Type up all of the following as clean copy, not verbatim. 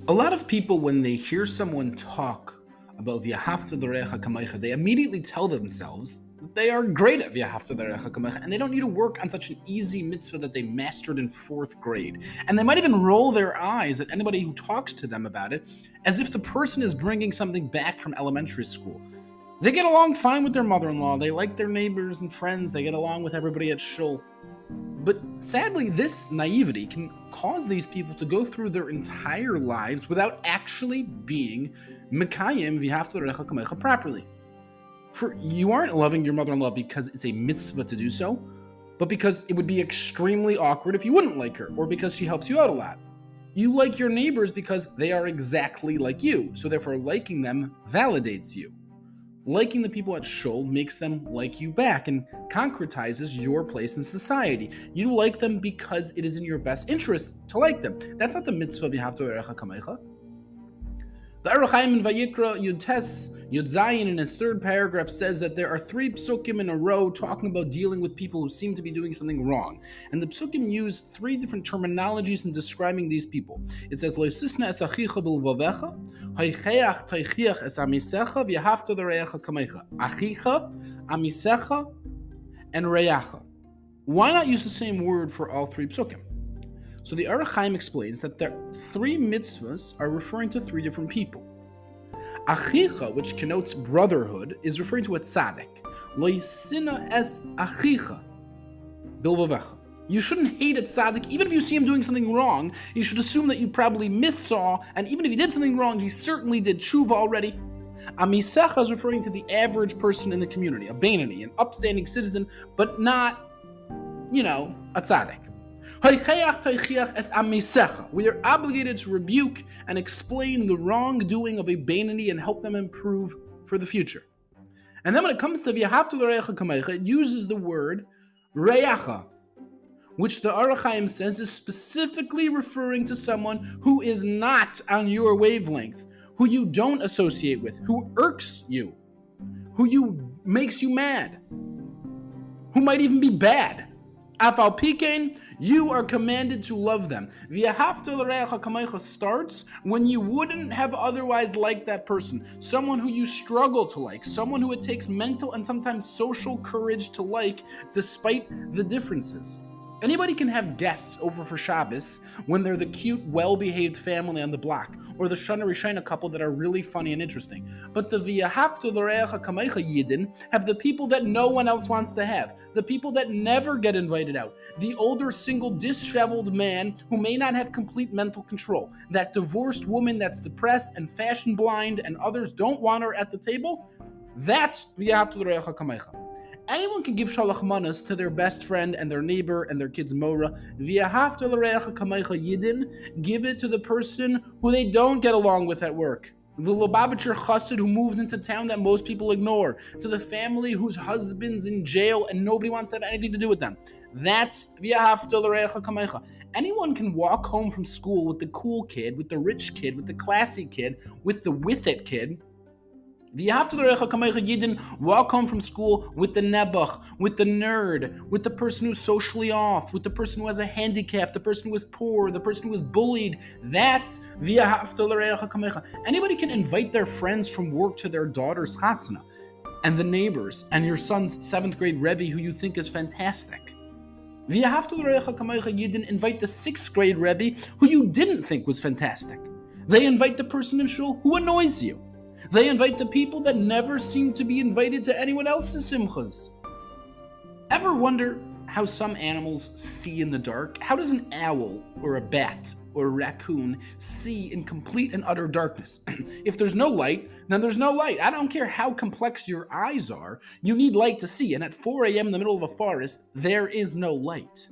A lot of people, when they hear someone talk about V'ahavta l'reacha kamecha, they immediately tell themselves that they are great at V'ahavta l'reacha kamecha, and they don't need to work on such an easy mitzvah that they mastered in 4th grade. And they might even roll their eyes at anybody who talks to them about it, as if the person is bringing something back from elementary school. They get along fine with their mother-in-law, they like their neighbors and friends, they get along with everybody at shul. But sadly, this naivety can cause these people to go through their entire lives without actually being Mekayim V'ahavta l'reacha kamecha properly. For you aren't loving your mother-in-law because it's a mitzvah to do so, but because it would be extremely awkward if you wouldn't like her, or because she helps you out a lot. You like your neighbors because they are exactly like you, so therefore liking them validates you. Liking the people at shul makes them like you back and concretizes your place in society. You like them because it is in your best interest to like them. That's not the mitzvah V'ahavta l'reacha kamecha. The Orach Chaim in Vayikra Yud Tes Yud Zayin in his 3rd paragraph says that there are 3 psukim in a row talking about dealing with people who seem to be doing something wrong. And the psukim use 3 different terminologies in describing these people. It says, Lo yisisna es achicha b'levavecha, hoicheach teichiach es amisecha, v'ahavta l'reacha kamecha. Achicha, amisecha, and reacha. Why not use the same word for all 3 psukim? So the Orach Chaim explains that the 3 mitzvahs are referring to 3 different people. Achicha, which connotes brotherhood, is referring to a tzaddik. Lo yisina es achicha bilvavecha. You shouldn't hate a tzaddik, even if you see him doing something wrong. You should assume that you probably missaw, and even if he did something wrong, he certainly did tshuva already. Amisecha is referring to the average person in the community, a Beinani, an upstanding citizen, but not, a tzaddik. We are obligated to rebuke and explain the wrongdoing of a Beinani and help them improve for the future. And then when it comes to V'ahavta l'reacha kamecha, it uses the word reacha, which the Orach Chaim says is specifically referring to someone who is not on your wavelength, who you don't associate with, who irks you, who makes you mad, who might even be bad. Afal pikein, you are commanded to love them. V'ahavta l'reacha kamecha starts when you wouldn't have otherwise liked that person, someone who you struggle to like, someone who it takes mental and sometimes social courage to like, despite the differences. Anybody can have guests over for Shabbos when they're the cute, well-behaved family on the block, or the Shana Rishayna couple that are really funny and interesting. But the V'ahavta l'reacha kamecha Yidden have the people that no one else wants to have, the people that never get invited out, the older, single, disheveled man who may not have complete mental control, that divorced woman that's depressed and fashion blind and others don't want her at the table. That's V'ahavta l'reacha kamecha. Anyone can give shalach manas to their best friend and their neighbor and their kid's mora. V'ahavta l'reacha kamecha Yidden, give it to the person who they don't get along with at work. The Lubavitcher chassid who moved into town that most people ignore. To the family whose husband's in jail and nobody wants to have anything to do with them. That's V'ahavta l'reacha kamecha. Anyone can walk home from school with the cool kid, with the rich kid, with the classy kid, with the with it kid. V'ahavta l'reacha kamecha Yidden, walk home from school with the nebuch, with the nerd, with the person who's socially off, with the person who has a handicap, the person who is poor, the person who is bullied. That's V'ahavta l'reacha kamecha. Anybody can invite their friends from work to their daughter's chasana, and the neighbors, and your son's 7th grade rebbe who you think is fantastic. V'ahavta l'reacha kamecha Yidden, invite the 6th grade rebbe who you didn't think was fantastic. They invite the person in shul who annoys you. They invite the people that never seem to be invited to anyone else's simchas. Ever wonder how some animals see in the dark? How does an owl or a bat or a raccoon see in complete and utter darkness? If there's no light, then there's no light. I don't care how complex your eyes are, you need light to see. And at 4 a.m. in the middle of a forest, there is no light.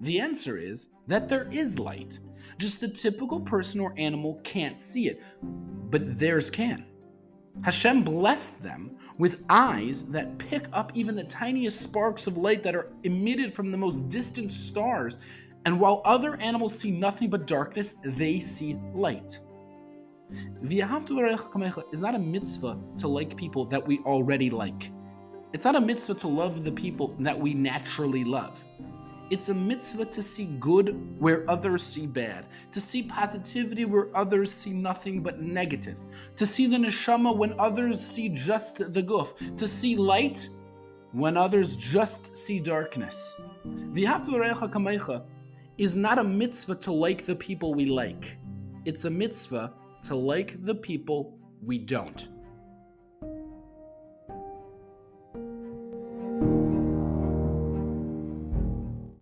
The answer is that there is light. Just the typical person or animal can't see it, but theirs can. Hashem blessed them with eyes that pick up even the tiniest sparks of light that are emitted from the most distant stars, and while other animals see nothing but darkness, they see light. V'ahavta l'reacha kamecha is not a mitzvah to like people that we already like. It's not a mitzvah to love the people that we naturally love. It's a mitzvah to see good where others see bad, to see positivity where others see nothing but negative, to see the neshama when others see just the guf, to see light when others just see darkness. V'ahavta l'reacha kamecha is not a mitzvah to like the people we like. It's a mitzvah to like the people we don't.